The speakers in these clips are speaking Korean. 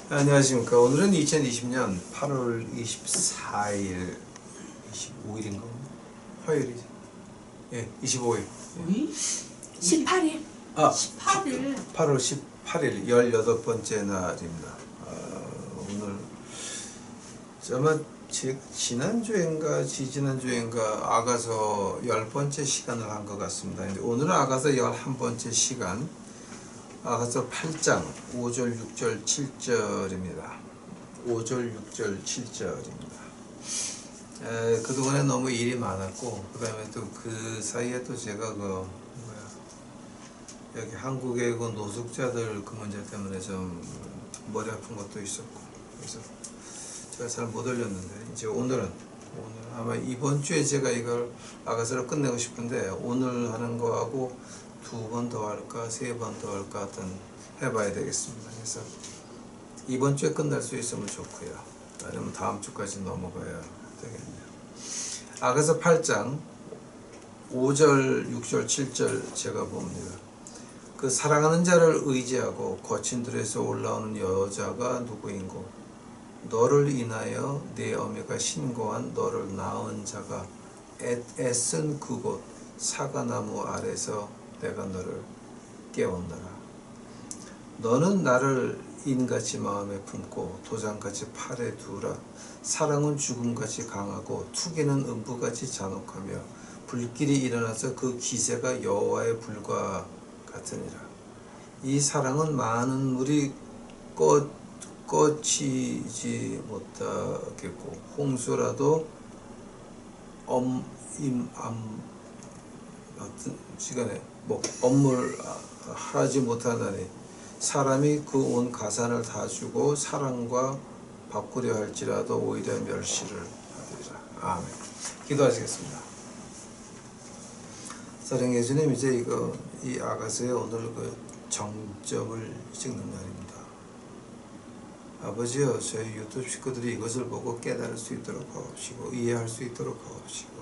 안녕하십니까. 오늘은 2020년 8월 24일, 25일인가? 화요일이지. 예, 25일. 우리 18일. 아, 18일. 8월 18일, 18번째 날입니다. 오늘, 아마 지난주인가, 지지난주인가, 아가서 10번째 시간을 한 것 같습니다. 근데 오늘은 아가서 11번째 시간, 아가서 8장 5절 6절 7절입니다. 5절 6절 7절입니다. 그동안에 너무 일이 많았고, 그 다음에 또 그 사이에 또 제가 여기 한국의 그 노숙자들 그 문제 때문에 좀 머리 아픈 것도 있었고, 그래서 제가 잘 못 올렸는데, 이제 오늘 아마 이번 주에 제가 이걸 아가서로 끝내고 싶은데, 오늘 하는 거하고 2번 더 할까 3번 더 할까 하여튼 해봐야 되겠습니다. 그래서 이번 주에 끝날 수 있으면 좋고요. 아니면 다음 주까지 넘어가야 되겠네요. 아가서 8장 5절 6절 7절 제가 봅니다. 그 사랑하는 자를 의지하고 거친 들에서 올라오는 여자가 누구인고 너를 인하여 내 어미가 신고한 너를 낳은 자가 애쓴 그곳 사과나무 아래서 내가 너를 깨웠노라. 너는 나를 인같이 마음에 품고 도장같이 팔에 두라. 사랑은 죽음같이 강하고 투기는 음부같이 잔혹하며 불길이 일어나서 그 기세가 여호와의 불과 같으니라. 이 사랑은 많은 물이 꺼치지 못하겠고 홍수라도 어떤 시간에 업물하지 못하다니 사람이 그 온 가산을 다 주고 사랑과 바꾸려 할지라도 오히려 멸시를 하리라. 아멘. 기도하시겠습니다. 사랑의 주님, 이제 이 아가서의 오늘 그 정점을 찍는 날입니다. 아버지여, 저희 유튜브 식구들이 이것을 보고 깨달을 수 있도록 하옵시고 이해할 수 있도록 하옵시고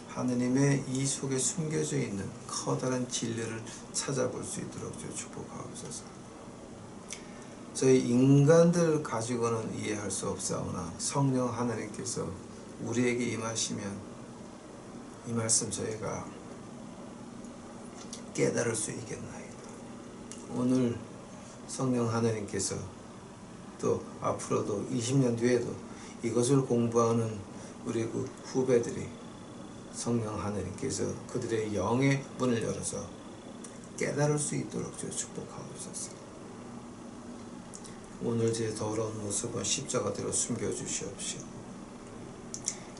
하느님의 이 속에 숨겨져 있는 커다란 진리를 찾아볼 수 있도록 축복하옵소서. 저희 인간들 가지고는 이해할 수 없사오나 성령 하나님께서 우리에게 임하시면 이 말씀 저희가 깨달을 수 있겠나이다. 오늘 성령 하나님께서 또 앞으로도 20년 뒤에도 이것을 공부하는 우리 그 후배들이 성령 하나님께서 그들의 영의 문을 열어서 깨달을 수 있도록 축복하옵소서. 오늘 제 더러운 모습은 십자가대로 숨겨주시옵시고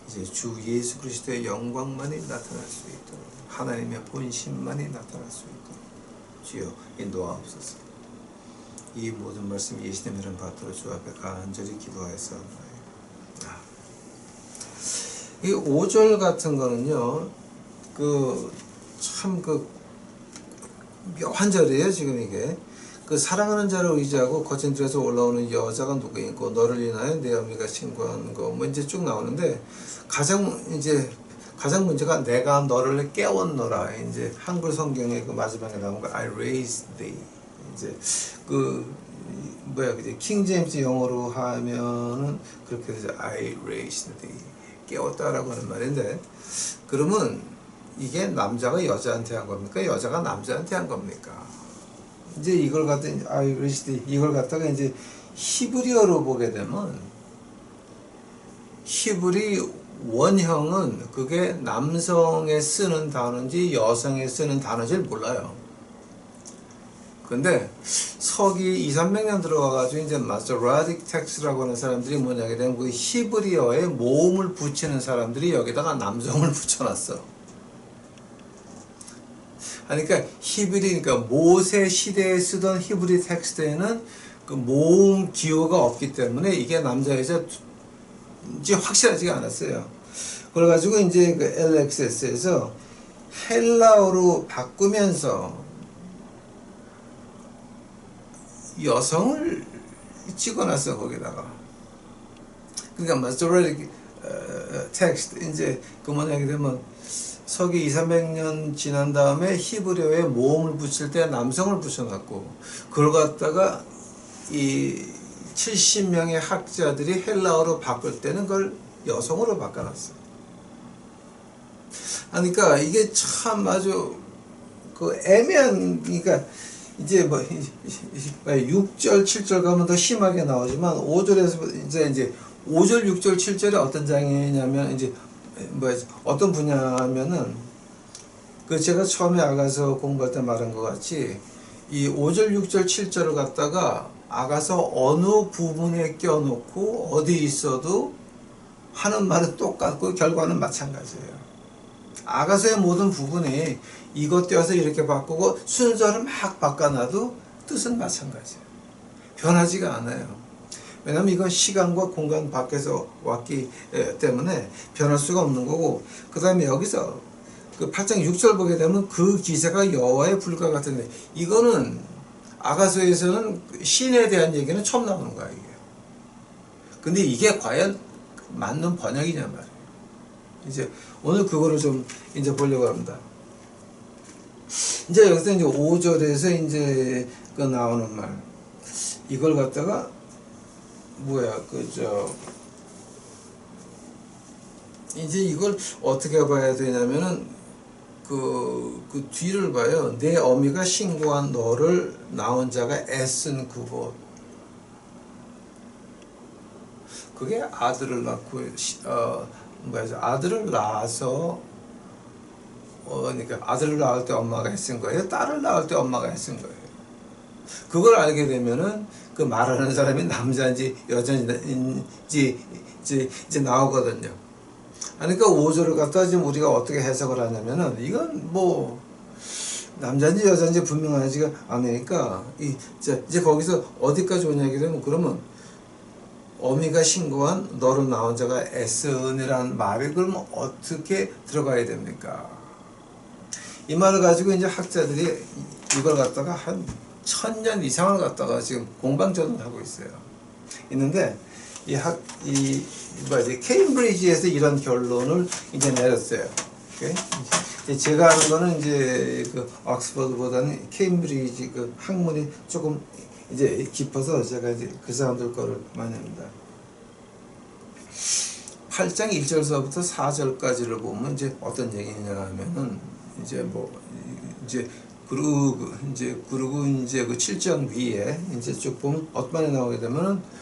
이제 주 예수 그리스도의 영광만이 나타날 수 있도록 하나님의 본심만이 나타날 수 있도록 주여 인도하옵소서. 이 모든 말씀 예수님의 이름 받들어 주 앞에 간절히 기도하였사옵나이다. 이 5절 같은 거는요, 참 묘한 절이에요, 지금 이게. 그 사랑하는 자를 의지하고 거친 들에서 올라오는 여자가 누구인고 너를 인하여 내 어미가 신고한 거 뭐 이제 쭉 나오는데 가장 문제가 내가 너를 깨웠노라. 이제 한글 성경의 그 마지막에 나온 거 I raised thee. 이제 이제 킹 제임스 영어로 하면은 그렇게 되죠. I raised thee. 깨웠다라고 하는 말인데, 그러면 이게 남자가 여자한테 한 겁니까? 여자가 남자한테 한 겁니까? 이제 이걸 갖다가 이제 히브리어로 보게 되면 히브리 원형은 그게 남성에 쓰는 단어인지 여성에 쓰는 단어인지 몰라요. 근데 서기 200~300년 들어가가지고 이제 마소라딕 텍스트라고 하는 사람들이 뭐냐게 되면 그 히브리어에 모음을 붙이는 사람들이 여기다가 남성을 붙여놨어. 그러니까 그러니까 모세 시대에 쓰던 히브리 텍스트에는 그 모음 기호가 없기 때문에 이게 남자 여자 이제 확실하지가 않았어요. 그래가지고 이제 그 LXS에서 헬라어로 바꾸면서 여성을 찍어놨어, 거기다가. 그러니까 마소라틱 텍스트 이제 그 뭐냐게 되면 서기 200~300년 지난 다음에 히브리어에 모음을 붙일 때 남성을 붙여놨고, 그걸 갖다가 이 70명의 학자들이 헬라어로 바꿀 때는 그걸 여성으로 바꿔놨어. 그러니까 이게 참 아주 그 애매한, 그러니까 이제 뭐 6절 7절 가면 더 심하게 나오지만 5절에서 이제 5절 6절 7절에 어떤 장이냐면 이제 뭐 어떤 분야면은 그 제가 처음에 아가서 공부할 때 말한 것 같이 이 5절 6절 7절을 갖다가 아가서 어느 부분에 껴놓고 어디 있어도 하는 말은 똑같고 결과는 마찬가지예요. 아가서의 모든 부분이 이것 떼어서 이렇게 바꾸고 순서를 막 바꿔놔도 뜻은 마찬가지예요. 변하지가 않아요. 왜냐하면 이건 시간과 공간 밖에서 왔기 때문에 변할 수가 없는 거고, 그 다음에 여기서 그 8장 6절 보게 되면 그 기세가 여호와의 불과 같은데, 이거는 아가서에서는 신에 대한 얘기는 처음 나오는 거야 이게. 근데 이게 과연 맞는 번역이냐 말이에요. 이제 오늘 그거를 좀 이제 보려고 합니다. 이제 여기서 이제 5절에서 이제 그 나오는 말, 이걸 갖다가 이제 이걸 어떻게 봐야 되냐면은 그 뒤를 봐요. 내 어미가 신고한 너를 낳은 자가 애쓴 그곳. 그게 아들을 낳고 아들을 낳아서 그러니까 아들을 낳을 때 엄마가 애쓴 거예요. 딸을 낳을 때 엄마가 애쓴 거예요. 그걸 알게 되면은 그 말하는 사람이 남자인지 여자인지 이제 나오거든요. 그러니까 5절을 갖다 지금 우리가 어떻게 해석을 하냐면은 이건 뭐 남자인지 여자인지 분명하지가 않으니까 이제 거기서 어디까지 오냐 되면 그러면 어미가 신고한 너로 나온 자가 애쓰니라는 말이 그러면 어떻게 들어가야 됩니까? 이 말을 가지고 이제 학자들이 이걸 갖다가 한 1000년 이상을 갖다가 지금 공방전을 하고 있어요. 있는데 케임브리지에서 이런 결론을 이제 내렸어요. 오케이? 제가 아는 거는 이제 그 옥스퍼드보다는 케임브리지 그 학문이 조금 이제 깊어서 제가 이제 그 사람들 거를 많이 합니다. 8장 1절서부터 4절까지를 보면 이제 어떤 얘기냐 하면은 그리고 이제 그 7장 위에 이제 쭉 보면 어떤 말이 나오게 되면은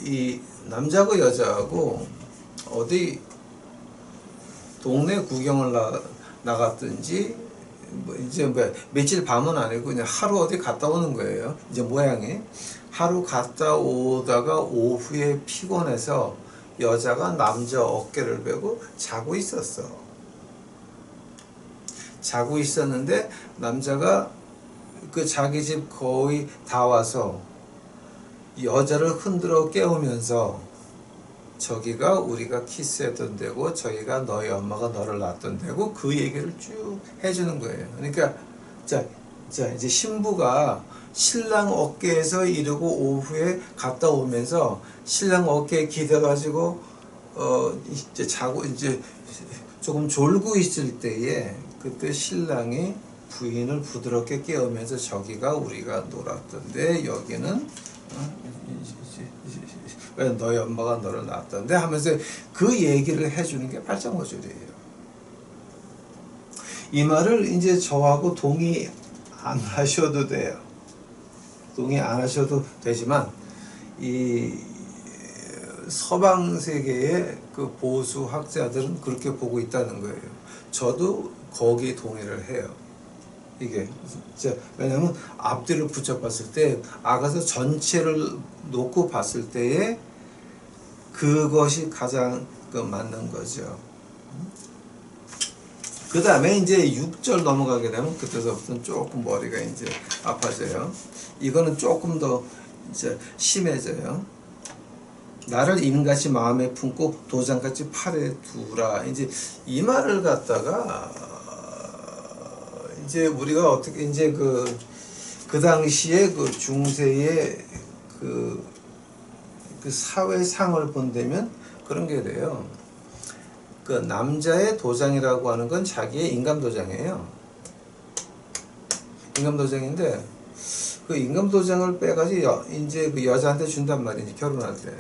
이 남자하고 여자하고 어디 동네 구경을 나갔든지 이제 며칠 밤은 아니고 그냥 하루 어디 갔다 오는 거예요. 이제 모양이 하루 갔다 오다가 오후에 피곤해서 여자가 남자 어깨를 베고 자고 있었는데 남자가 그 자기 집 거의 다 와서 여자를 흔들어 깨우면서 저기가 우리가 키스했던 데고 저기가 너희 엄마가 너를 낳았던 데고 그 얘기를 쭉 해주는 거예요. 그러니까 자 이제 신부가 신랑 어깨에서 이러고 오후에 갔다 오면서 신랑 어깨에 기대가지고 이제 자고 이제 조금 졸고 있을 때에 그때 신랑이 부인을 부드럽게 깨우면서 저기가 우리가 놀았던데 여기는 너희 엄마가 너를 낳았던데 하면서 그 얘기를 해주는 게 8장 5절이에요. 이 말을 이제 저하고 동의 안 하셔도 돼요. 동의 안 하셔도 되지만 이 서방 세계의 그 보수 학자들은 그렇게 보고 있다는 거예요. 저도 거기에 동의를 해요. 이게 왜냐하면 앞뒤를 붙여봤을 때 아가서 전체를 놓고 봤을 때에 그것이 가장 맞는 거죠. 그 다음에 이제 6절 넘어가게 되면 그때서부터는 조금 머리가 이제 아파져요. 이거는 조금 더 이제 심해져요. 나를 인같이 마음에 품고 도장같이 팔에 두라. 이제 이 말을 갖다가 이제 우리가 어떻게 이제 그 당시에 그 중세의 그 사회상을 본다면 그런 게 돼요. 그 남자의 도장이라고 하는 건 자기의 인감도장이에요. 인감도장인데 그 인감도장을 빼가지고 이제 그 여자한테 준단 말이야. 이제 결혼할 때.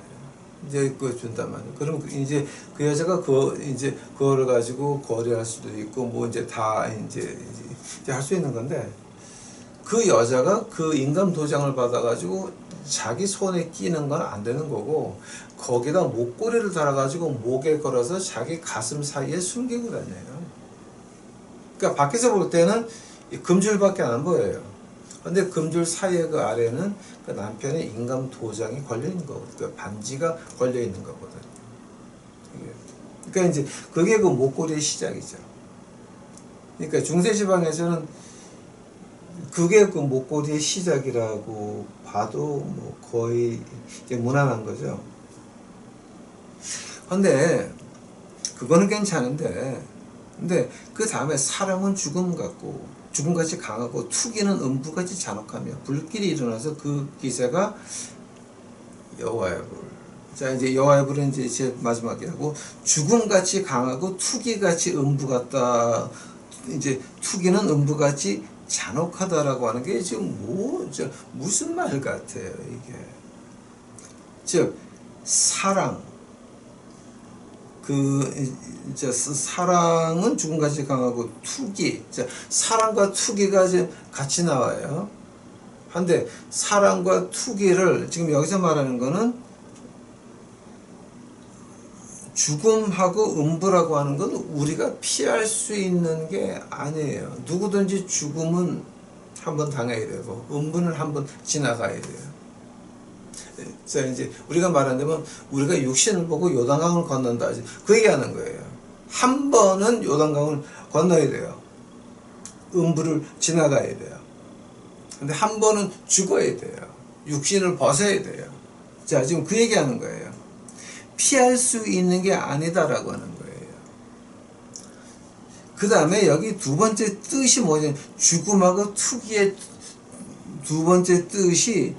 이제 그 준단 말이야. 그럼 이제 그 여자가 이제 그거를 가지고 거래할 수도 있고 뭐 이제 다 이제 할 수 있는 건데, 그 여자가 그 인감도장을 받아가지고 자기 손에 끼는 건 안 되는 거고, 거기다 목걸이를 달아가지고 목에 걸어서 자기 가슴 사이에 숨기고 다녀요. 그러니까 밖에서 볼 때는 금줄밖에 안 보여요. 근데 금줄 사이에 그 아래는 그 남편의 인감도장이 걸려 있는 거거든요. 그 반지가 걸려 있는 거거든요. 그러니까 이제 그게 그 목걸이의 시작이죠. 그러니까 중세시방에서는 그게 그 목걸이의 시작이라고 봐도 뭐 거의 이제 무난한 거죠. 근데 그거는 괜찮은데, 근데 그 다음에 사랑은 죽음 같고 죽음같이 강하고 투기는 음부같이 잔혹하며 불길이 일어나서 그 기세가 여호와의 불. 자, 이제 여호와의 불은 이제 제 마지막이라고, 죽음같이 강하고 투기같이 음부 같다. 이제 투기는 음부같이 잔혹하다라고 하는 게 지금 무슨 말 같아요, 이게. 즉, 사랑. 사랑은 죽음같이 강하고 투기. 사랑과 투기가 이제 같이 나와요. 한데, 사랑과 투기를 지금 여기서 말하는 거는 죽음하고 음부라고 하는 건 우리가 피할 수 있는 게 아니에요. 누구든지 죽음은 한번 당해야 되고, 음부는 한번 지나가야 돼요. 자, 이제 우리가 말한다면 우리가 육신을 보고 요단강을 건넌다. 그 얘기하는 거예요. 한 번은 요단강을 건너야 돼요. 음부를 지나가야 돼요. 근데 한 번은 죽어야 돼요. 육신을 벗어야 돼요. 자, 지금 그 얘기하는 거예요. 피할 수 있는 게 아니다라고 하는 거예요. 그 다음에 여기 두 번째 뜻이 뭐냐면, 죽음하고 투기의 두 번째 뜻이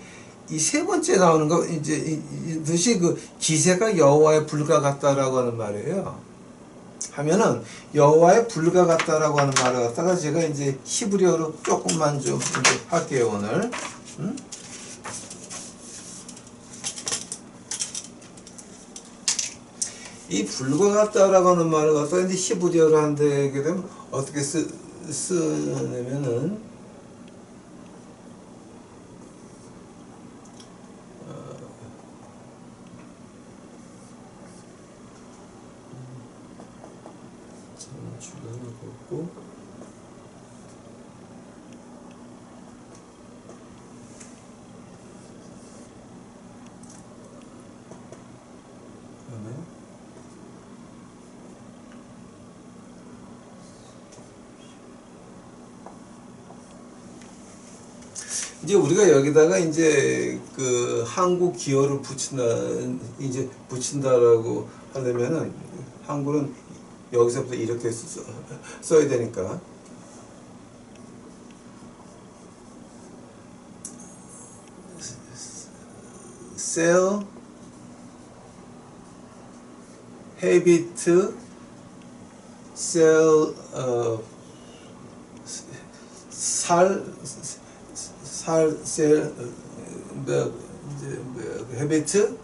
이 세 번째 나오는 거, 이제 이 뜻이 그 기세가 여호와의 불과 같다라고 하는 말이에요. 하면은 여호와의 불과 같다라고 하는 말을 갖다가 제가 이제 히브리어로 조금만 좀 이제 할게요, 오늘. 이 불과 같다라고 하는 말을 갖다가 이제 히브리어로 한다게 되면 어떻게 쓰냐면은, 주변을 걷고, 그다음에 이제 우리가 여기다가 이제 그 한국 기호를 붙인다라고 하려면은, 한국은 여기서부터 이렇게 써야 되니까, sell, habit, sell, sell, habit,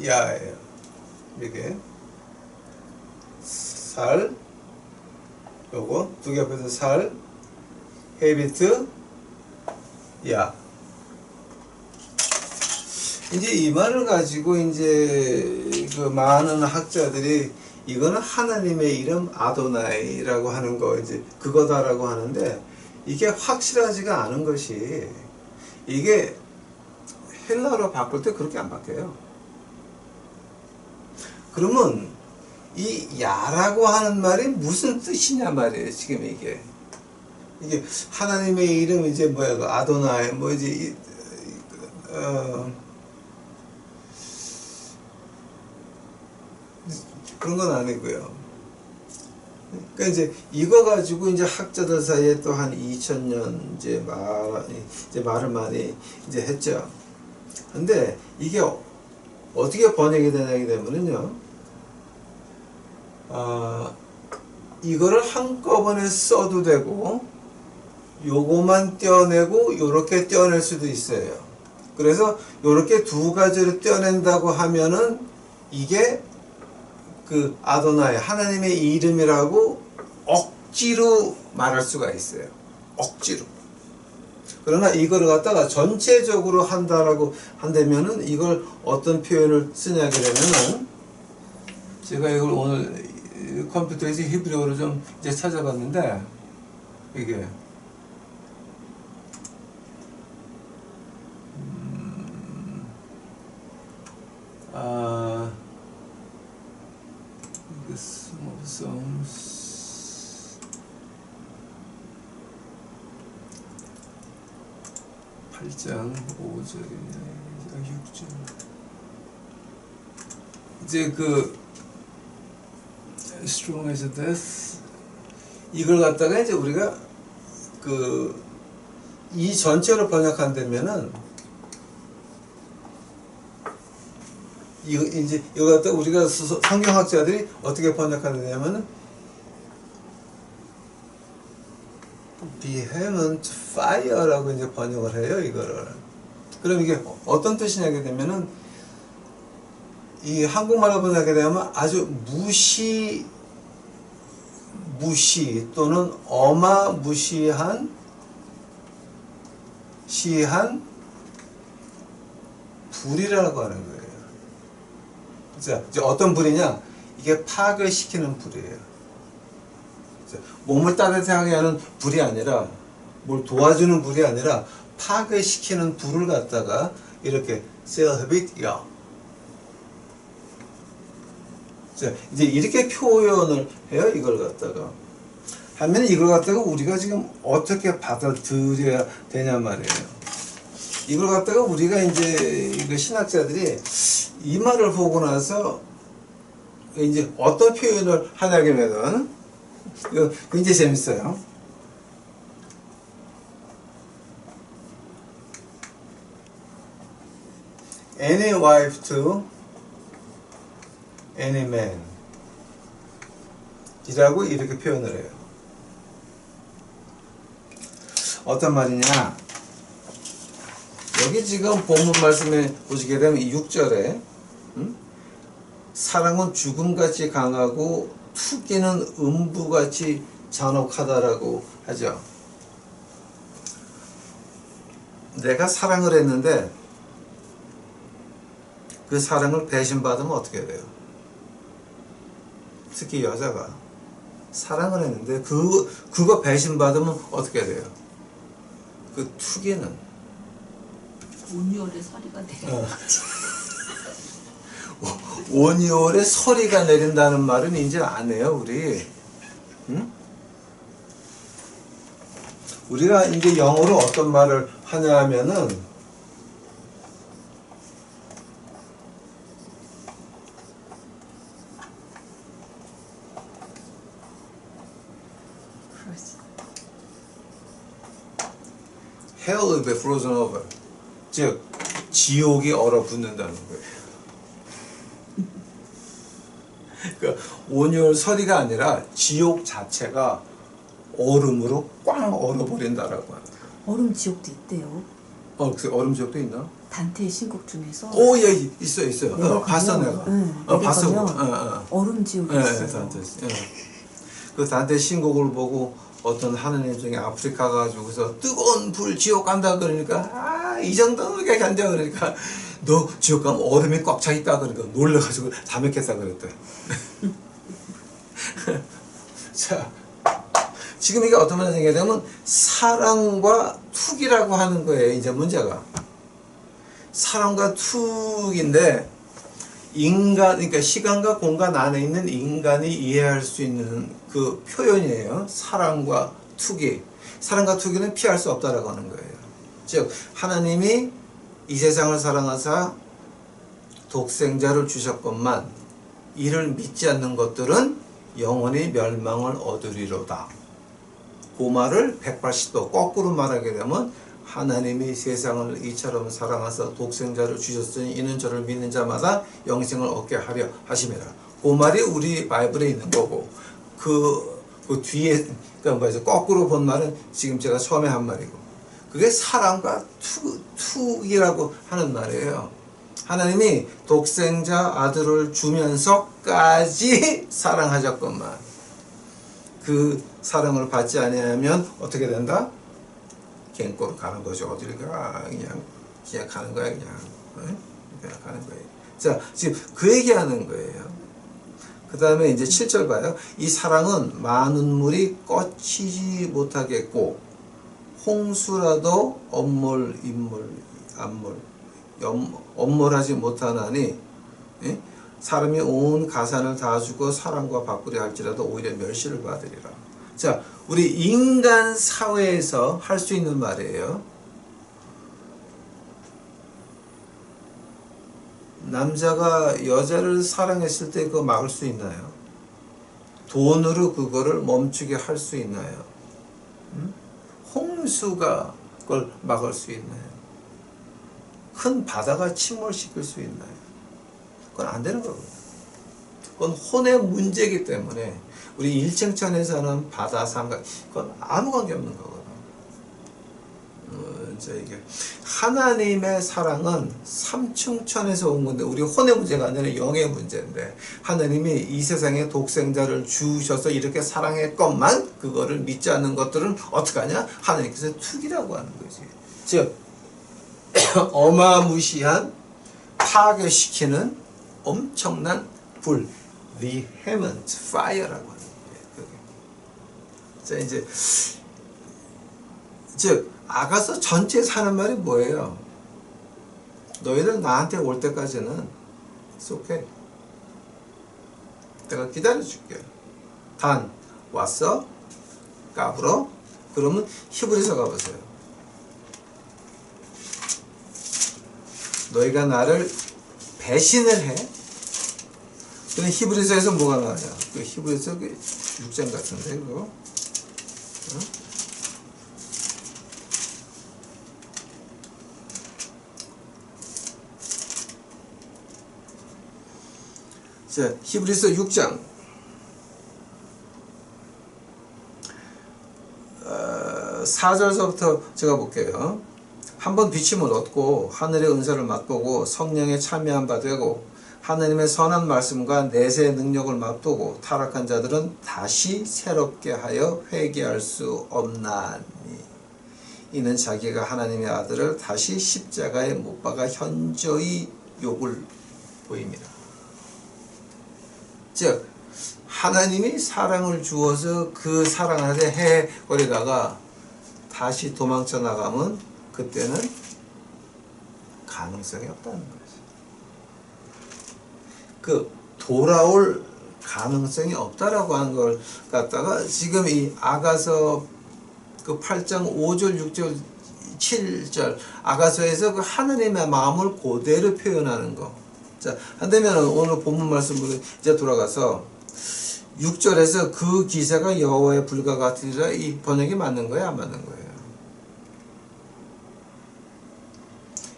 야예요. 이게 살, 요거 두 개 앞에서 살, 헤비트, 야. 이제 이 말을 가지고 이제 그 많은 학자들이 이거는 하나님의 이름 아도나이라고 하는 거, 이제 그거다라고 하는데, 이게 확실하지가 않은 것이, 이게 헬라어로 바꿀 때 그렇게 안 바뀌어요. 그러면 이 야라고 하는 말이 무슨 뜻이냐 말이에요. 지금 이게 하나님의 이름, 이제 뭐야, 그 아도나이, 뭐 이제 그런 건 아니고요. 그러니까 이제 이거 가지고 이제 학자들 사이에 또 한 2000년 이제 말을 많이 이제 했죠. 근데 이게 어떻게 번역이 되냐게 되면은요, 이거를 한꺼번에 써도 되고, 요거만 떼어내고 요렇게 떼어낼 수도 있어요. 그래서 요렇게 두 가지를 떼어낸다고 하면은 이게 그 아도나이 하나님의 이름이라고 억지로 말할 수가 있어요. 억지로. 그러나 이거를 갖다가 전체적으로 한다라고 한다면은 이걸 어떤 표현을 쓰냐게 되면은 제가 이걸 오늘 컴퓨터에서 히브리어로 좀 이제 찾아봤는데 이게 이게 songs 8장 5절이냐 6절 이제 그 strong as death 이걸 갖다가 이제 우리가 그 이 전체로 번역한다면은 이제 이거 갖다 우리가 성경학자들이 어떻게 번역하느냐면은 vehement fire라고 이제 번역을 해요, 이거를. 그럼 이게 어떤 뜻이냐게 되면은 이 한국말로 번역하게 되면 아주 무시 또는 어마무시한 불이라고 하는 거예요. 자, 이제 어떤 불이냐? 이게 파괴시키는 불이에요. 자, 몸을 따뜻하게 하는 불이 아니라, 뭘 도와주는 불이 아니라, 파괴시키는 불을 갖다가 이렇게 셀비트야. 자, 이제 이렇게 표현을 해요, 이걸 갖다가. 하면 이걸 갖다가 우리가 지금 어떻게 받아들여야 되냐 말이에요. 이걸 갖다가 우리가 이제 이거 신학자들이 이 말을 보고 나서 이제 어떤 표현을 하냐면은 이거 굉장히 재밌어요. Any wife to any man 이라고 이렇게 표현을 해요. 어떤 말이냐? 여기 지금 본문 말씀에 보시게 되면 6절에 사랑은 죽음같이 강하고 투기는 음부같이 잔혹하다라고 하죠. 내가 사랑을 했는데 그 사랑을 배신받으면 어떻게 돼요? 특히 여자가 사랑을 했는데 그거 배신받으면 어떻게 돼요? 그 투기는 온유월의 서리가 내려. 온유월에 서리가 내린다는 말은 이제 안 해요, 우리. 응? 우리가 이제 영어로 어떤 말을 하냐 하면은, hell will be frozen over. 즉, 지옥이 얼어붙는다는 거예요. 그러니까 온열 서리가 아니라 지옥 자체가 얼음으로 꽝 얼어버린다라고 하는 거예요. 얼음 지옥도 있대요. 글쎄 얼음 지옥도 있나? 단테의 신곡 중에서. 오, 예, 있어요. 봤어 내가. 봤어. 얼음 지옥이 있어요. 그 단테 신곡을 보고 어떤 하느님 중에 아프리카 가지고서 뜨거운 불 지옥 간다 그러니까 이 정도는 그렇게 견뎌 그러니까 너 지옥 가면 얼음이 꽉 차 있다 그러니까 놀래가지고 다 먹겠다 그랬대. 자, 지금 이게 어떤 말인지 되면 사랑과 투기라고 하는 거예요. 이제 문제가 사랑과 투기인데 인간, 그러니까 시간과 공간 안에 있는 인간이 이해할 수 있는 그 표현이에요. 사랑과 투기. 사랑과 투기는 피할 수 없다라고 하는 거예요. 즉, 하나님이 이 세상을 사랑하사 독생자를 주셨건만 이를 믿지 않는 것들은 영원히 멸망을 얻으리로다. 그 말을 180도 거꾸로 말하게 되면 하나님이 세상을 이처럼 사랑하사 독생자를 주셨으니 이는 저를 믿는 자마다 영생을 얻게 하려 하심이라. 그 말이 우리 바이블에 있는 거고 그 그 뒤에 그러니까 뭐죠? 거꾸로 본 말은 지금 제가 처음에 한 말이고 그게 사랑과 투기라고 하는 말이에요. 하나님이 독생자 아들을 주면서까지 사랑하셨건만 그 사랑을 받지 아니하면 어떻게 된다? 갱꼬로 가는 거죠. 어디를 가? 그냥 가는 거야 그냥. 그냥 가는 거예요. 자, 지금 그 얘기하는 거예요. 그 다음에 이제 7절 봐요. 이 사랑은 많은 물이 꺼치지 못하겠고 홍수라도 엄몰하지 못하나니 사람이 온 가산을 다 주고 사랑과 바꾸려 할지라도 오히려 멸시를 받으리라. 자, 우리 인간 사회에서 할 수 있는 말이에요. 남자가 여자를 사랑했을 때 그거 막을 수 있나요? 돈으로 그거를 멈추게 할 수 있나요? 홍수가 그걸 막을 수 있나요? 큰 바다가 침몰시킬 수 있나요? 그건 안 되는 거거든요. 그건 혼의 문제이기 때문에 우리 일층천에서는 바다, 삼각 그건 아무 관계 없는 거거든요. 이게 하나님의 사랑은 삼층천에서 온 건데 우리 혼의 문제가 아니라 영의 문제인데 하나님이 이 세상에 독생자를 주셔서 이렇게 사랑했건만 그거를 믿지 않는 것들은 어떻게 하냐? 하나님께서 투기라고 하는 거지. 즉 어마무시한 파괴시키는 엄청난 불 vehement fire라고 하는 거예요. 자 이제 즉 아가서 전체에서 하는 말이 뭐예요? 너희들 나한테 올 때까지는 it's okay. 내가 기다려줄게. 단 왔어? 까불어? 그러면 히브리서 가보세요. 너희가 나를 배신을 해? 근데 히브리서에서 뭐가 나와요? 그 히브리서 6장 같은데 그거? 어? 자, 히브리서 6장 4절서부터 제가 볼게요. 한번 비침을 얻고 하늘의 은사를 맛보고 성령에 참여한 바 되고 하나님의 선한 말씀과 내세의 능력을 맛보고 타락한 자들은 다시 새롭게 하여 회개할 수 없나니 이는 자기가 하나님의 아들을 다시 십자가에 못 박아 현저히 욕을 보입니다. 즉 하나님이 사랑을 주어서 그 사랑 안에 헤헤거리다가 다시 도망쳐 나가면 그때는 가능성이 없다는 거죠. 그 돌아올 가능성이 없다라고 하는 걸 갖다가 지금 이 아가서 그 8장 5절 6절 7절 아가서에서 그 하나님의 마음을 그대로 표현하는 거. 자, 한다면 오늘 본문 말씀으로 이제 돌아가서 6절에서 그 기사가 여호와의 불과 같으리라 이 번역이 맞는 거예요? 안 맞는 거예요?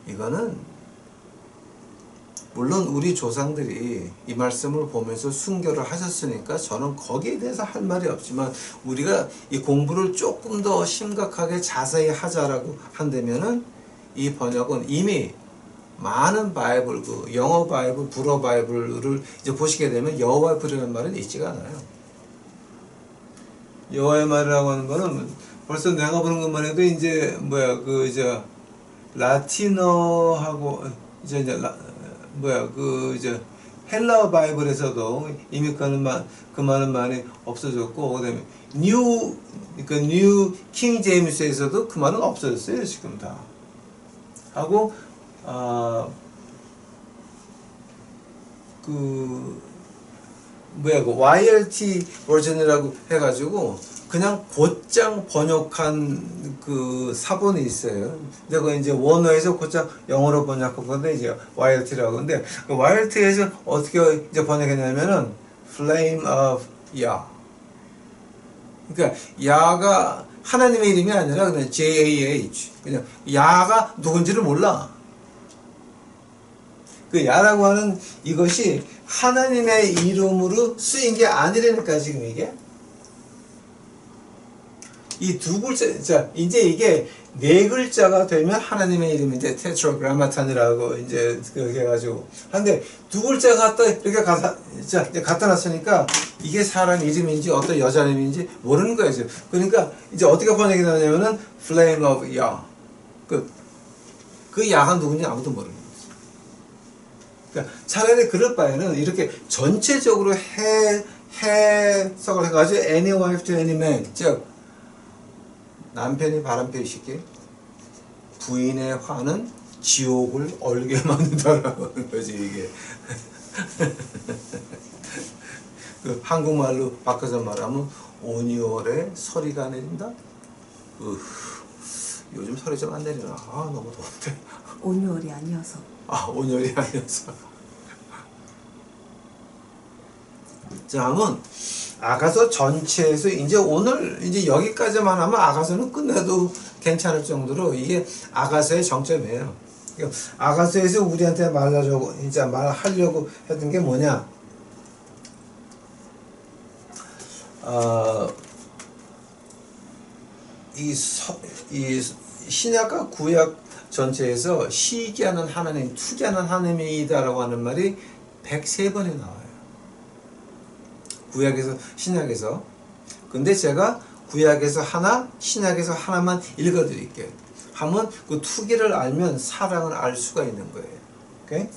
이거는 물론 우리 조상들이 이 말씀을 보면서 순교를 하셨으니까 저는 거기에 대해서 할 말이 없지만 우리가 이 공부를 조금 더 심각하게 자세히 하자라고 한다면은 이 번역은 이미 많은 바이블, 그 영어 바이블, 불어 바이블을 이제 보시게 되면 여호와의 불이라는 말은 있지가 않아요. 여호와의 말이라고 하는 거는 벌써 내가 보는 것만 해도 이제 뭐야 그 이제 라틴어하고 이제 뭐야 그 이제 헬라어 바이블에서도 이미 그 말은 많이 없어졌고 그다음에 뉴 킹 제임스에서도 그 말은 없어졌어요 지금 다 하고 그 뭐야 그 YLT 버전이라고 해가지고 그냥 곧장 번역한 그 사본이 있어요. 근데 그 이제 원어에서 곧장 영어로 번역한 건데 이제 YLT라고 하는데 그 YLT에서 어떻게 이제 번역했냐면은 Flame of Yah. 그러니까 야가 하나님의 이름이 아니라 그냥 JAH. 그냥 야가 누군지를 몰라. 그 야라고 하는 이것이 하나님의 이름으로 쓰인 게 아니라니까 지금 이게. 이 두 글자, 자, 이제 이게 네 글자가 되면 하나님의 이름이 이제 테트라그라마탄이라고 이제 그렇게 해가지고 하는데 두 글자가 또 이렇게 갖다 놨으니까 이게 사람 이름인지 어떤 여자 이름인지 모르는 거예요. 그러니까 이제 어떻게 번역이 나냐면은 Flame of Yah. 그 야가 누군지 아무도 모르는 거지. 그러니까 차라리 그럴 바에는 이렇게 전체적으로 해석을 해가지고 any wife to any man, 즉 남편이 바람펴 시키 부인의 화는 지옥을 얼게 만든다라고 하는 거지 이게. 그 한국말로 바꿔서 말하면 온유월에 서리가 내린다. 요즘 서리 좀 안 내리나. 아 너무 더운데. 온유월이 아니어서. 아 온유월이 아니어서. 자, 하면 아가서 전체에서 이제 오늘 이제 여기까지만 하면 아가서는 끝내도 괜찮을 정도로 이게 아가서의 정점이에요. 그러니까 아가서에서 우리한테 말하려고 했던 게 뭐냐? 이 신약과 구약 전체에서 시기하는 하나님, 투기하는 하나님이다라고 하는 말이 103번이 나와요. 구약에서 신약에서. 근데 제가 구약에서 하나, 신약에서 하나만 읽어드릴게요. 하면 그 투기를 알면 사랑을 알 수가 있는 거예요. 오케이?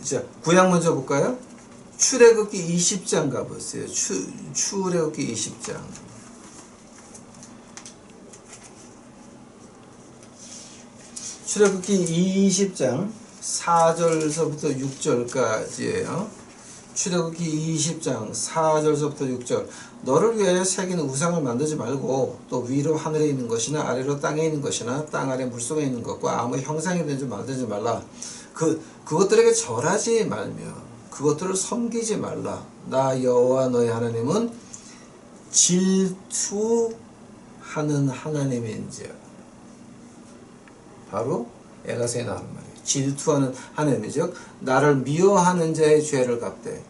자, 구약 먼저 볼까요? 출애굽기 20장 가보세요. 출애굽기 20장. 출애굽기 20장 4절서부터 6절까지예요. 출애굽기 20장 4절서부터 6절. 너를 위하여 새긴 우상을 만들지 말고 또 위로 하늘에 있는 것이나 아래로 땅에 있는 것이나 땅 아래 물속에 있는 것과 아무 형상이든지 만들지 말라. 그것들에게 절하지 말며 그것들을 섬기지 말라. 나 여호와 너의 하나님은 질투하는 하나님인지라. 바로 에가서에 나오는 말이에요. 질투하는 하나님이죠. 나를 미워하는 자의 죄를 갚되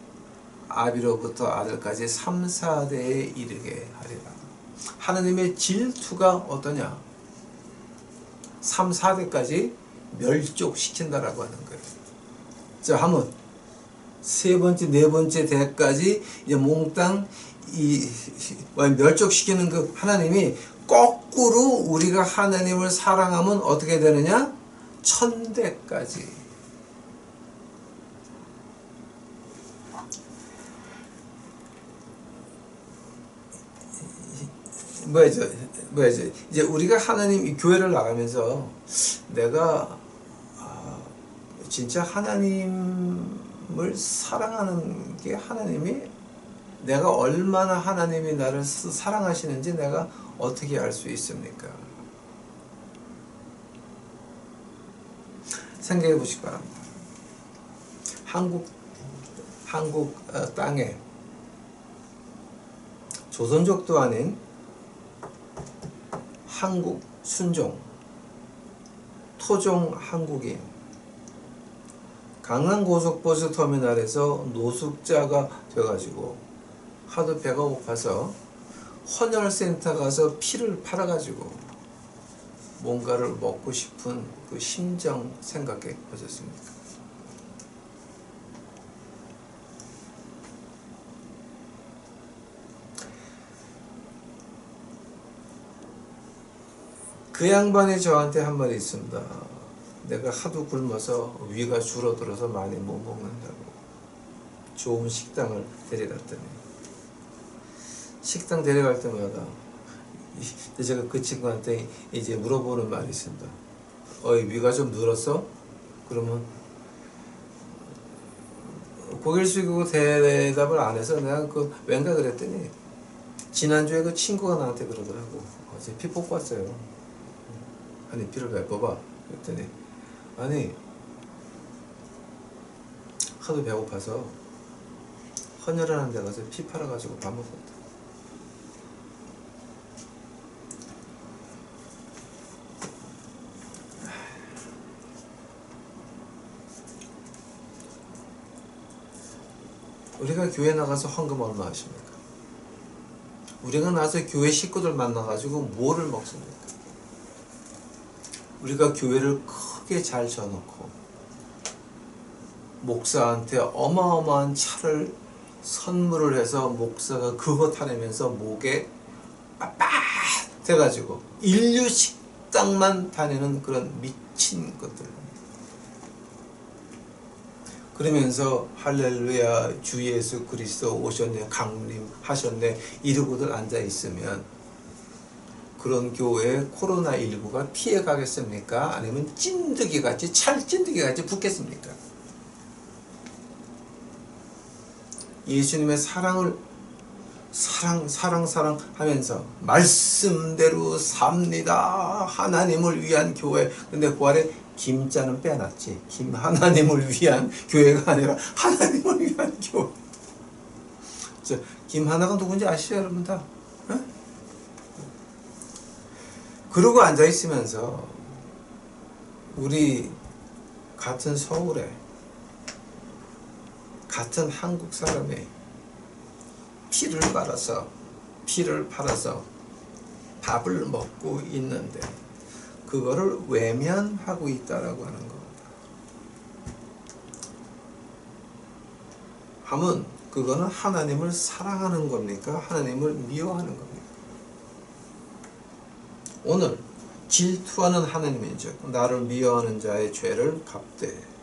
아비로부터 아들까지 3, 4대에 이르게 하리라. 하나님의 질투가 어떠냐? 3, 4대까지 멸족시킨다라고 하는 거예요. 자, 하면 세 번째, 네 번째 대까지 이제 몽땅 멸족시키는 그 하나님이 거꾸로 우리가 하나님을 사랑하면 어떻게 되느냐? 1000대까지. 뭐야죠? 이제 우리가 하나님 교회를 나가면서 내가 진짜 하나님을 사랑하는 게 하나님이 내가 얼마나 하나님이 나를 사랑하시는지 내가 어떻게 알 수 있습니까? 생각해 보시기 바랍니다. 한국 땅에 조선족도 아닌 한국 순종, 토종 한국인, 강남고속버스 터미널에서 노숙자가 돼가지고 하도 배가 고파서 헌혈센터 가서 피를 팔아가지고 뭔가를 먹고 싶은 그 심정 생각해 보셨습니까? 그 양반이 저한테 한 말이 있습니다. 내가 하도 굶어서 위가 줄어들어서 많이 못 먹는다고. 좋은 식당을 데려갔더니 식당 데려갈 때마다 제가 그 친구한테 이제 물어보는 말이 있습니다. 위가 좀 늘었어? 그러면 고개를 숙이고 대답을 안 해서 내가 왠가 그랬더니 지난주에 그 친구가 나한테 그러더라고. 어제 피 뽑고 왔어요. 아니 피를 왜 뽑아? 그랬더니 아니 하도 배고파서 헌혈하는 데 가서 피 팔아가지고 밥 먹었다. 우리가 교회 나가서 헌금 얼마 하십니까? 우리가 나서 교회 식구들 만나가지고 뭐를 먹습니까? 우리가 교회를 크게 잘 져놓고 목사한테 어마어마한 차를 선물을 해서 목사가 그거 타내면서 목에 빳빳해가지고 인류 식당만 다니는 그런 미친 것들. 그러면서 할렐루야 주 예수 그리스도 오셨네 강림하셨네 이러고들 앉아있으면 그런 교회에 코로나19가 피해가겠습니까? 아니면 찐득이같이 찰찐득이같이 붙겠습니까? 예수님의 사랑을 사랑 하면서 말씀대로 삽니다. 하나님을 위한 교회. 근데 그 아래 김자는 빼놨지. 하나님을 위한 교회가 아니라 하나님을 위한 교회. 김하나가 누군지 아시죠 여러분 다? 어? 그러고 앉아있으면서 우리 같은 서울에 같은 한국 사람이 피를 팔아서 밥을 먹고 있는데 그거를 외면하고 있다라고 하는 겁니다. 하면 그거는 하나님을 사랑하는 겁니까? 하나님을 미워하는 겁니까? 오늘 질투하는 하나님인즉 나를 미워하는 자의 죄를 갚되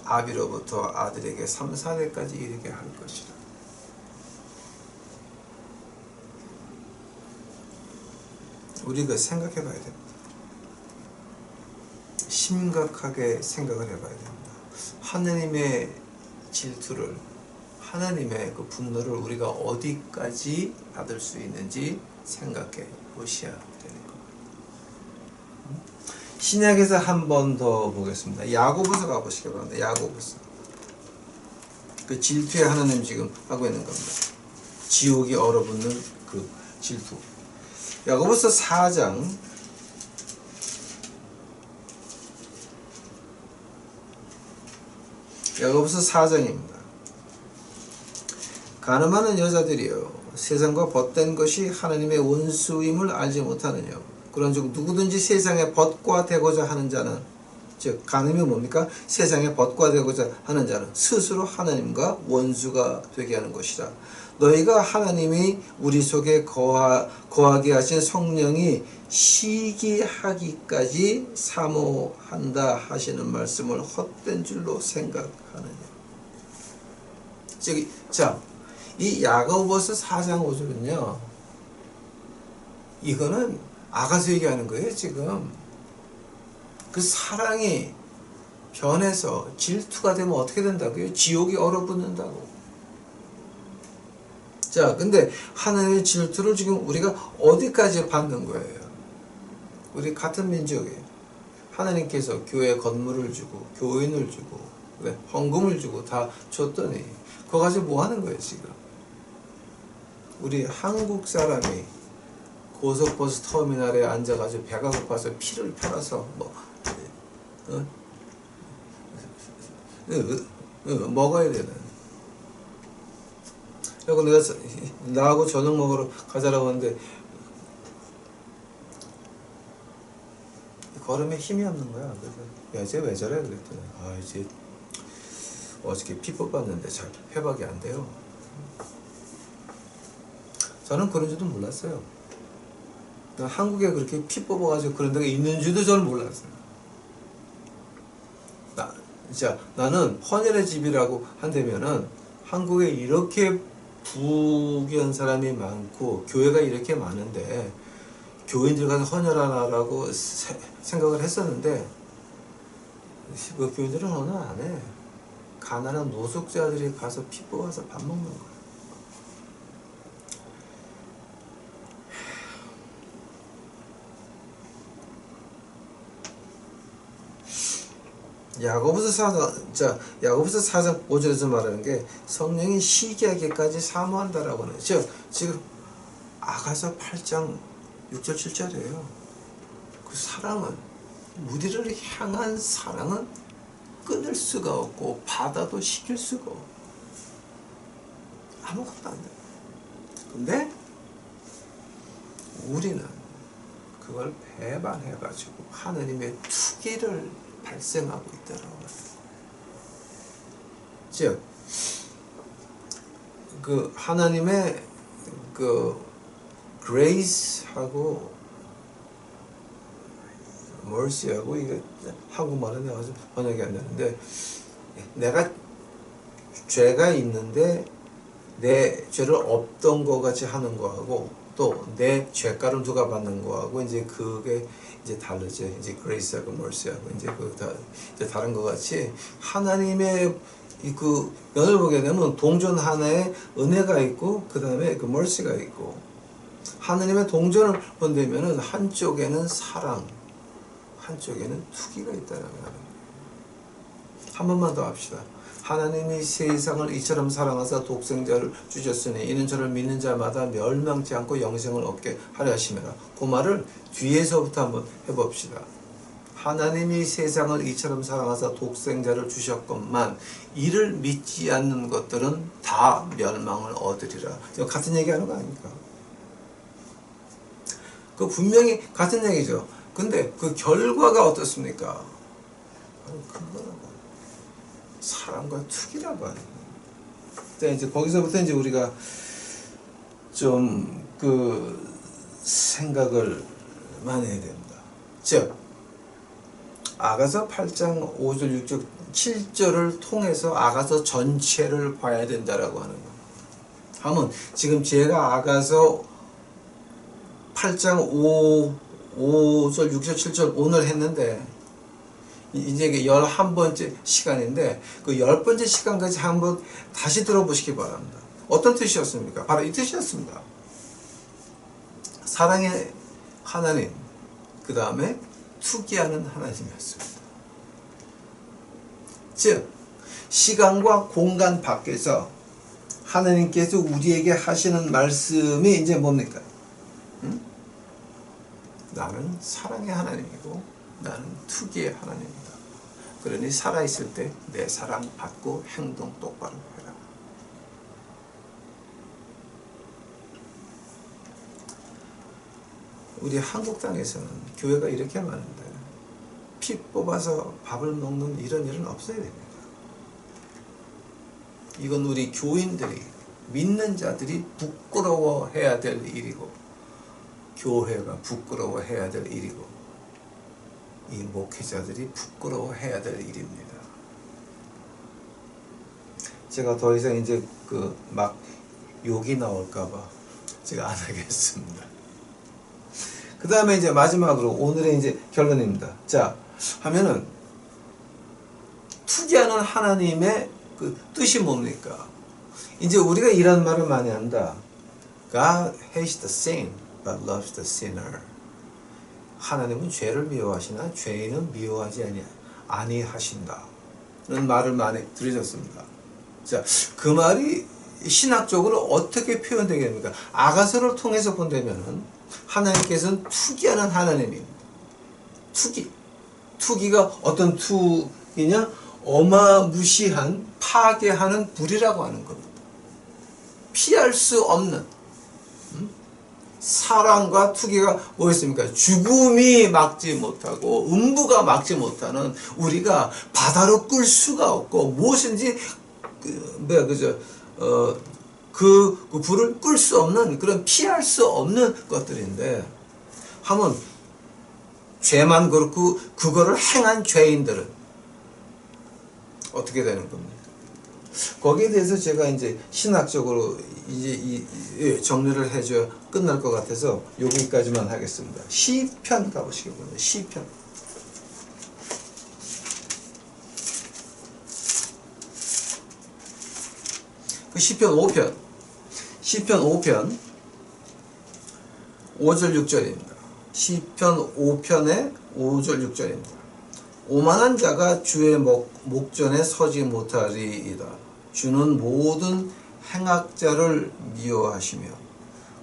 아비로부터 아들에게 3, 4대까지 이르게 할 것이라. 우리가 생각해 봐야 됩니다. 심각하게 생각을 해봐야 됩니다. 하나님의 질투를, 하나님의 그 분노를 우리가 어디까지 받을 수 있는지 생각해 보셔야 되는 겁니다. 신약에서 한 번 더 보겠습니다. 야고보서 가보시기 바랍니다. 야고보서. 그 질투의 하나님 지금 하고 있는 겁니다. 지옥이 얼어붙는 그 질투. 야고보서 4장 4장입니다. 가늠하는 여자들이여 세상과 벗된 것이 하나님의 원수임을 알지 못하느냐. 그런즉 누구든지 세상에 벗과 되고자 하는 자는 즉 간음이 뭡니까? 세상에 벗과 되고자 하는 자는 스스로 하나님과 원수가 되게 하는 것이라. 너희가 하나님이 우리 속에 거하게 하신 성령이 시기하기까지 사모한다 하시는 말씀을 헛된 줄로 생각하느냐. 이 야고보서 4장 5절은요. 이거는 아가서 얘기하는 거예요. 지금 그 사랑이 변해서 질투가 되면 어떻게 된다고요? 지옥이 얼어붙는다고. 자, 근데 하나님의 질투를 지금 우리가 어디까지 받는 거예요? 우리 같은 민족이에요. 하나님께서 교회 건물을 주고 교인을 주고 헌금을 주고 다 줬더니 그거 가지고 뭐 하는 거예요 지금? 우리 한국 사람이 고속버스 터미널에 앉아가지고 배가 고파서 피를 팔아서 먹어야 되는. 그리고 내가 나하고 저녁 먹으러 가자라고 하는데 걸음에 힘이 없는 거야. 그래서 야, 쟤 왜 저래? 그랬더니 이제 어저께 피 뽑았는데 잘 회복이 안 돼요. 저는 그런 줄도 몰랐어요. 한국에 그렇게 피 뽑아가지고 그런 데가 있는 줄도 저는 몰랐어요. 나는 헌혈의 집이라고 한다면은 한국에 이렇게 부귀한 사람이 많고 교회가 이렇게 많은데 교인들 가서 헌혈하라고 생각을 했었는데 그 교인들은 헌혈 안 해. 가난한 노숙자들이 가서 피 뽑아서 밥 먹는 거야. 야고보서 4장 5절에서 말하는 게 성령이 시기하기까지 사모한다라고 하는. 지금 아가서 8장 6절 7절이에요. 그 사랑은 우리를 향한 사랑은 끊을 수가 없고 받아도 시킬 수가 없고 아무것도 안 돼. 근데 우리는 그걸 배반해가지고 하느님의 투기를 발생하고 있다라고 말해요. 즉, 그 하나님의 그 grace하고 mercy하고 이게 한국말은 내가 좀 번역이 안 되는데, 내가 죄가 있는데 내 죄를 없던 것 같이 하는 거하고 또 내 죄가를 누가 받는 거하고 이제 그게 이제 다르죠. 이제 grace하고 mercy하고 이제 이제 다른 것 같이 하나님의 그 면을 보게 되면 동전 하나에 은혜가 있고 그 다음에 그 mercy가 있고, 하나님의 동전을 본다면은 한쪽에는 사랑, 한쪽에는 투기가 있다는 거예요. 한 번만 더 합시다. 하나님이 세상을 이처럼 사랑하사 독생자를 주셨으니 이는 저를 믿는 자마다 멸망치 않고 영생을 얻게 하려 하심이라. 그 말을 뒤에서부터 한번 해봅시다. 하나님이 세상을 이처럼 사랑하사 독생자를 주셨건만 이를 믿지 않는 것들은 다 멸망을 얻으리라. 같은 얘기하는 거 아닙니까? 그 분명히 같은 얘기죠. 근데 그 결과가 어떻습니까? 바로 그거라고. 사랑과 투기라고 하는 거예요. 이제 거기서부터 이제 우리가 좀 그 생각을 많이 해야 됩니다. 즉, 아가서 8장 5절, 6절, 7절을 통해서 아가서 전체를 봐야 된다라고 하는 거예요. 하면 지금 제가 아가서 8장 5절, 6절, 7절 오늘 했는데 이제 이게 11번째 시간인데 그 10번째 시간까지 한번 다시 들어보시기 바랍니다. 어떤 뜻이었습니까? 바로 이 뜻이었습니다. 사랑의 하나님, 그 다음에 투기하는 하나님이었습니다. 즉, 시간과 공간 밖에서 하나님께서 우리에게 하시는 말씀이 이제 뭡니까? 나는 사랑의 하나님이고 나는 투기의 하나님이다. 그러니 살아있을 때 내 사랑 받고 행동 똑바로 해라. 우리 한국 땅에서는 교회가 이렇게 많은데 피 뽑아서 밥을 먹는 이런 일은 없어야 됩니다. 이건 우리 교인들이, 믿는 자들이 부끄러워해야 될 일이고 교회가 부끄러워해야 될 일이고 이 목회자들이 부끄러워해야 될 일입니다. 제가 더 이상 이제 그 막 욕이 나올까봐 제가 안 하겠습니다. 그 다음에 이제 마지막으로 오늘의 이제 결론입니다. 자, 하면은 투기하는 하나님의 그 뜻이 뭡니까? 이제 우리가 이런 말을 많이 한다. God hates the sin, but loves the sinner. 하나님은 죄를 미워하시나 죄인은 미워하지 아니하신다. 라는 말을 많이 들으셨습니다. 자, 그 말이 신학적으로 어떻게 표현되겠습니까? 아가서를 통해서 본다면은 하나님께서는 투기하는 하나님입니다. 투기가 어떤 투기냐? 어마무시한 파괴하는 불이라고 하는 겁니다. 피할 수 없는 사랑과 투기가 뭐였습니까? 죽음이 막지 못하고 음부가 막지 못하는, 우리가 바다로 끌 수가 없고 무엇인지 그 불을 끌 수 없는 그런 피할 수 없는 것들인데, 하면 죄만 그렇고 그거를 행한 죄인들은 어떻게 되는 겁니까? 거기에 대해서 제가 이제 신학적으로 이제 정리를 해줘야 끝날 것 같아서 여기까지만 하겠습니다. 시편 가보시기 바랍니다. 시편. 그 시편 5편. 시편 5편 5절 6절입니다. 시편 5편의 5절 6절입니다. 오만한 자가 주의 목전에 서지 못하리이다. 주는 모든 행악자를 미워하시며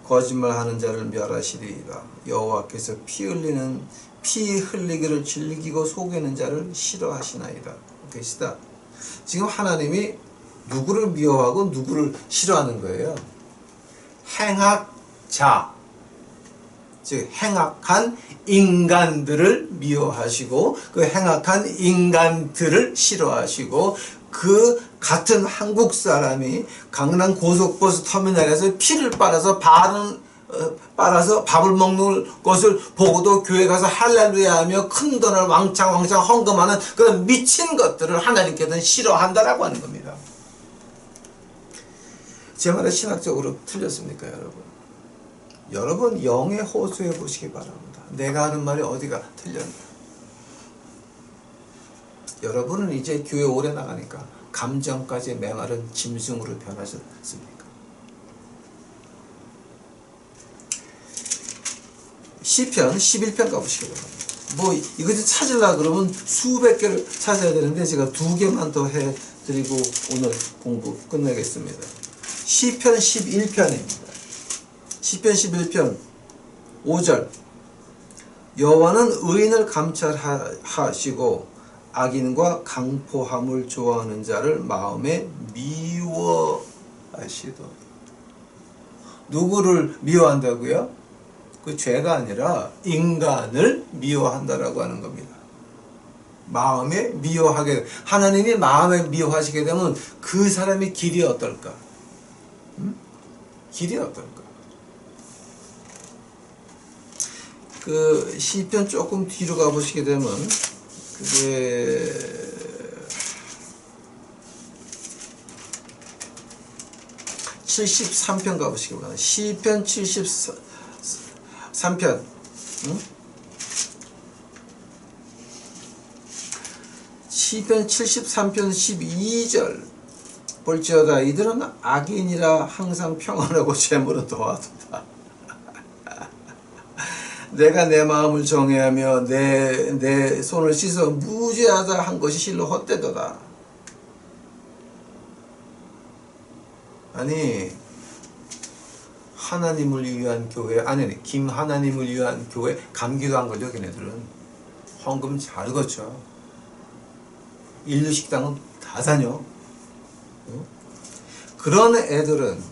거짓말하는 자를 멸하시리이다. 여호와께서 피 흘리기를 즐기고 속이는 자를 싫어하시나이다. 계시다. 지금 하나님이 누구를 미워하고 누구를 싫어하는 거예요? 행악자, 즉 행악한 인간들을 미워하시고 그 행악한 인간들을 싫어하시고 그 같은 한국 사람이 강남 고속버스 터미널에서 피를 빨아서 밥을 먹는 것을 보고도 교회 가서 할렐루야 하며 큰 돈을 왕창 헌금하는 그런 미친 것들을 하나님께서는 싫어한다라고 하는 겁니다. 제 말은 신학적으로 틀렸습니까, 여러분? 여러분 영에 호소해 보시기 바랍니다. 내가 하는 말이 어디가 틀렸나? 여러분은 이제 교회 오래 나가니까 감정까지 메마른 짐승으로 변하셨습니까? 시편 11편 가보시기 바랍니다. 뭐 이것을 찾으려고 그러면 수백 개를 찾아야 되는데 제가 2개만 더 해드리고 오늘 공부 끝내겠습니다. 시편 11편입니다. 시편 11편 5절 여호와는 의인을 감찰하시고 악인과 강포함을 좋아하는 자를 마음에 미워하시도다. 누구를 미워한다고요? 그 죄가 아니라 인간을 미워한다라고 하는 겁니다. 마음에 미워하게, 하나님이 마음에 미워하시게 되면 그 사람의 길이 어떨까? 길이 어떨까? 그 시편 조금 뒤로 가보시게 되면 그게 73편 가보시기 바랍니다. 시편 73편 시편 73편 12절 볼지어다 이들은 악인이라 항상 평안하고 재물은 도와준다. 내가 내 마음을 정해하며 내 손을 씻어 무죄하다 한 것이 실로 헛되도다. 아니 하나님을 위한 교회, 아니 김 하나님을 위한 교회 감기도 안 걸려. 걔네들은 헌금 잘 거쳐. 인류 식당은 다 다녀. 그런 애들은,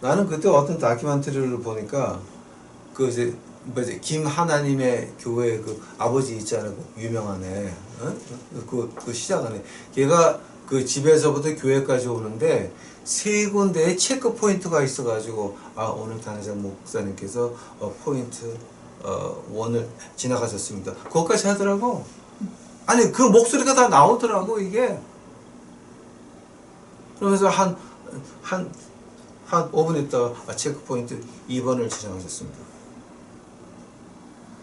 나는 그때 어떤 다큐멘터리를 보니까 그 이제 뭐지 김 하나님의 교회 그 아버지 있잖아요, 그 유명한 애, 그 시작하네. 걔가 그 집에서부터 교회까지 오는데 세 군데에 체크 포인트가 있어가지고 오늘 단회장 목사님께서 포인트 1을 지나가셨습니다. 그것까지 하더라고. 아니 그 목소리가 다 나오더라고 이게. 그러면서 한 5분 있다가 체크포인트 2번을 지나가셨습니다.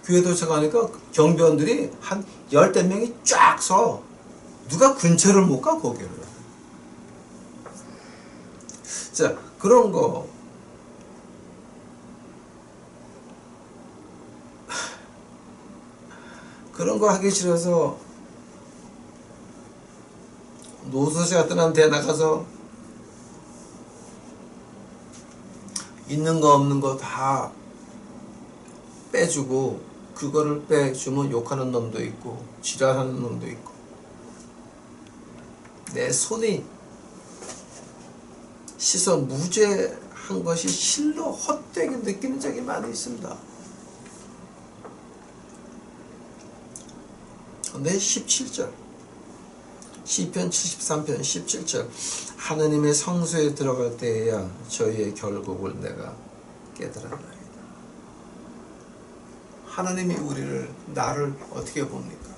교회 도착하니까 경비원들이 한 10대 명이 쫙 서. 누가 근처를 못 가 거기를. 자, 그런 거 하기 싫어서 노소시 같은 데 나가서 있는 거 없는 거 다 빼주고 그거를 빼주면 욕하는 놈도 있고 지랄하는 놈도 있고 내 손이 씻어 무죄한 것이 실로 헛되게 느끼는 적이 많이 있습니다. 근데 17절 시편 73편 17절 하느님의 성소에 들어갈 때에야 저희의 결국을 내가 깨달았나이다. 하나님이 나를 어떻게 봅니까?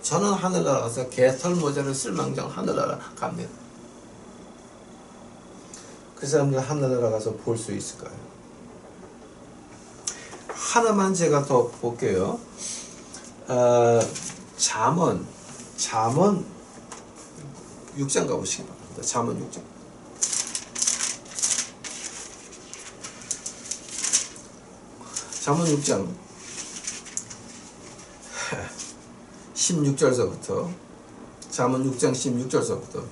저는 하늘나라 가서 개털 모자를 쓸망정 하늘나라 갑니다. 그 사람들 하늘나라 가서 볼 수 있을까요? 하나만 제가 더 볼게요. 잠언 6장 가보시기 바랍니다. 잠언 6장. 잠언 6장 16절서부터 잠언 6장 16절서부터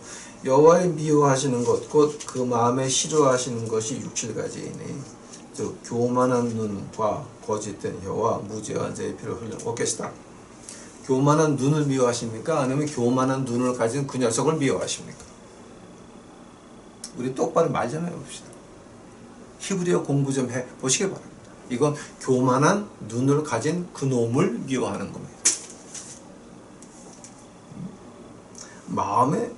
여호와의 미워하시는 것 곧 그 마음에 싫어하시는 것이 67가지이니 즉 교만한 눈과 거짓된 혀와 무죄한 자의 피를 흘려 얻겠다. 교만한 눈을 미워하십니까? 아니면 교만한 눈을 가진 그 녀석을 미워하십니까? 우리 똑바로 말 좀 해봅시다. 히브리어 공부 좀 해보시기 바랍니다. 이건 교만한 눈을 가진 그놈을 미워하는 겁니다. 마음에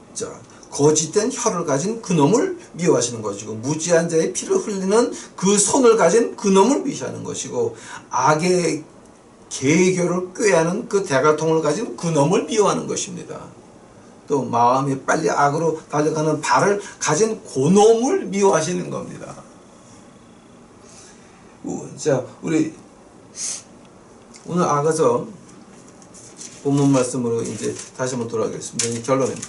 거짓된 혀를 가진 그놈을 미워하시는 것이고, 무지한 자의 피를 흘리는 그 손을 가진 그놈을 미워하는 것이고, 악의 계교를 꾀하는 그 대가통을 가진 그놈을 미워하는 것입니다. 또 마음이 빨리 악으로 달려가는 발을 가진 그놈을 미워하시는 겁니다. 자, 우리 오늘 아가서 본문 말씀으로 이제 다시 한번 돌아가겠습니다. 이 결론입니다.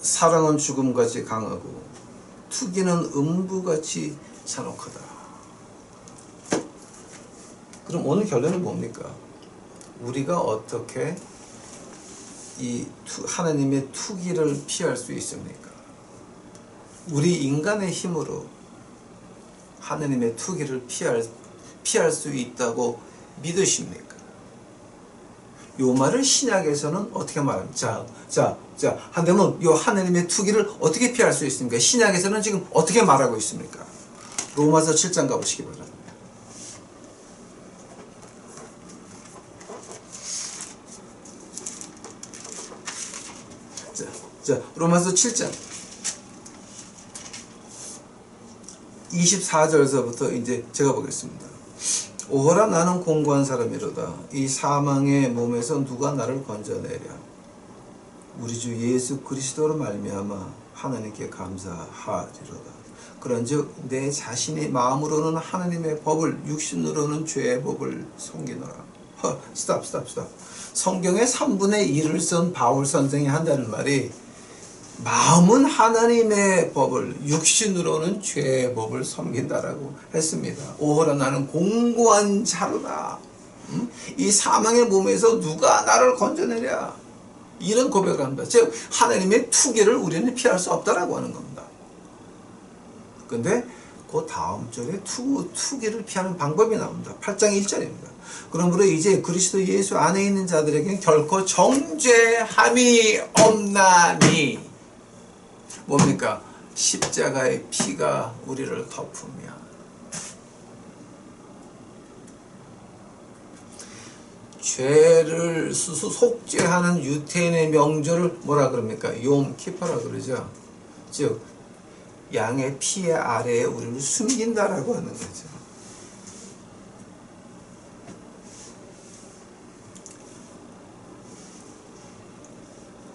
사랑은 죽음같이 강하고 투기는 음부같이 잔혹하다. 그럼 오늘 결론은 뭡니까? 우리가 어떻게 이 하나님의 투기를 피할 수 있습니까? 우리 인간의 힘으로 하나님의 투기를 피할 수 있다고 믿으십니까? 요 말을 신약에서는 어떻게 말합니까? 한다면 요 하나님의 투기를 어떻게 피할 수 있습니까? 신약에서는 지금 어떻게 말하고 있습니까? 로마서 7장 가보시기 바랍니다. 자, 로마서 7장 24절서부터 이제 제가 보겠습니다. 오호라 나는 공고한 사람이로다. 이 사망의 몸에서 누가 나를 건져내랴. 우리 주 예수 그리스도로 말미암아 하나님께 감사하리로다. 그런즉 내 자신이 마음으로는 하나님의 법을, 육신으로는 죄의 법을 섬기노라. 스탑. 성경의 3분의 1을 쓴 바울 선생이 한다는 말이, 마음은 하나님의 법을, 육신으로는 죄의 법을 섬긴다라고 했습니다. 오호라 나는 공고한 자로다. 이 사망의 몸에서 누가 나를 건져내랴. 이런 고백을 합니다. 즉 하나님의 투기를 우리는 피할 수 없다라고 하는 겁니다. 근데 그 다음 절에 투기를 피하는 방법이 나옵니다. 8장 1절입니다. 그러므로 이제 그리스도 예수 안에 있는 자들에게는 결코 정죄함이 없나니. 뭡니까? 십자가의 피가 우리를 덮으며 죄를 속죄하는 유태인의 명절을 뭐라 그럽니까? 욤 키퍼라 그러죠. 즉 양의 피 아래에 우리를 숨긴다라고 하는 거죠.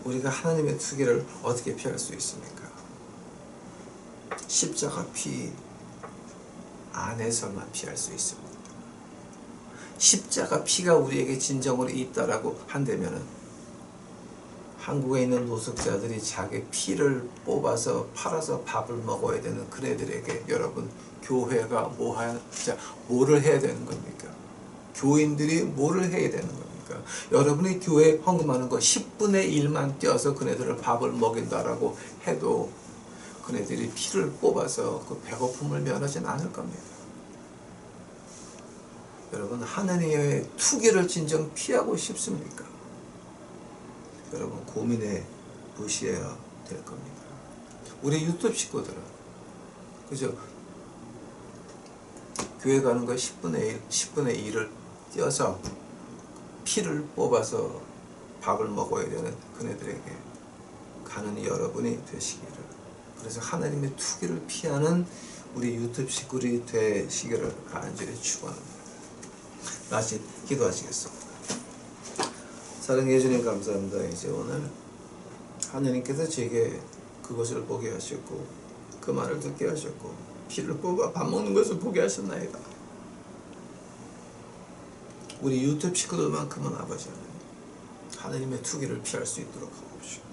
우리가 하나님의 투기를 어떻게 피할 수 있습니까? 십자가 피 안에서만 피할 수 있습니다. 십자가 피가 우리에게 진정으로 있다라고 한다면은, 한국에 있는 노숙자들이 자기 피를 뽑아서 팔아서 밥을 먹어야 되는 그네들에게 여러분, 교회가 뭐를 해야 되는 겁니까? 교인들이 뭐를 해야 되는 겁니까? 여러분이 교회에 헌금하는 거 10분의 1만 떼어서 그네들을 밥을 먹인다라고 해도 그네들이 피를 뽑아서 그 배고픔을 면하진 않을 겁니다. 여러분, 하나님의 투기를 진정 피하고 싶습니까? 여러분, 고민해 보셔야 될 겁니다. 우리 유튜브 식구들은, 그죠? 교회 가는 거 10분의 1을 떼어서 피를 뽑아서 밥을 먹어야 되는 그네들에게 가는 여러분이 되시기를, 그래서 하나님의 투기를 피하는 우리 유튜브 식구들이 되시기를 간절히 축원합니다. 다시 기도하시겠습니다. 사랑해 주님 감사합니다. 이제 오늘 하나님께서 제게 그것을 보게 하셨고 그 말을 듣게 하셨고 피를 뽑아 밥 먹는 것을 보게 하셨나이다. 우리 유튜브 식구들만큼은 아버지 하나님의 투기를 피할 수 있도록 하옵시고,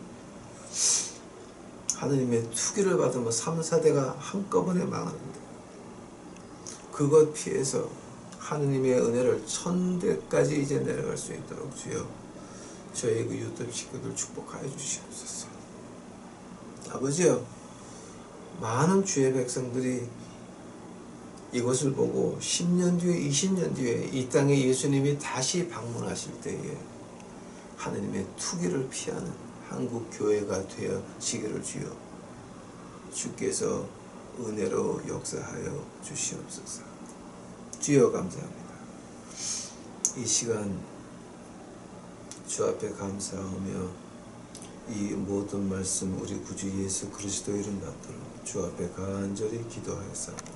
하나님의 투기를 받으면 3, 4대가 한꺼번에 망하는데 그것 피해서 하느님의 은혜를 1000대까지 이제 내려갈 수 있도록 주여 저희 그 유튜브 식구들 축복하여 주시옵소서. 아버지요, 많은 주의 백성들이 이것을 보고 10년 뒤에 20년 뒤에 이 땅에 예수님이 다시 방문하실 때에 하느님의 투기를 피하는 한국 교회가 되어지기를 주여 주께서 은혜로 역사하여 주시옵소서. 주여 감사합니다. 이 시간 주 앞에 감사하며 이 모든 말씀 우리 구주 예수 그리스도 이름 받들어 주 앞에 간절히 기도하였사옵니다.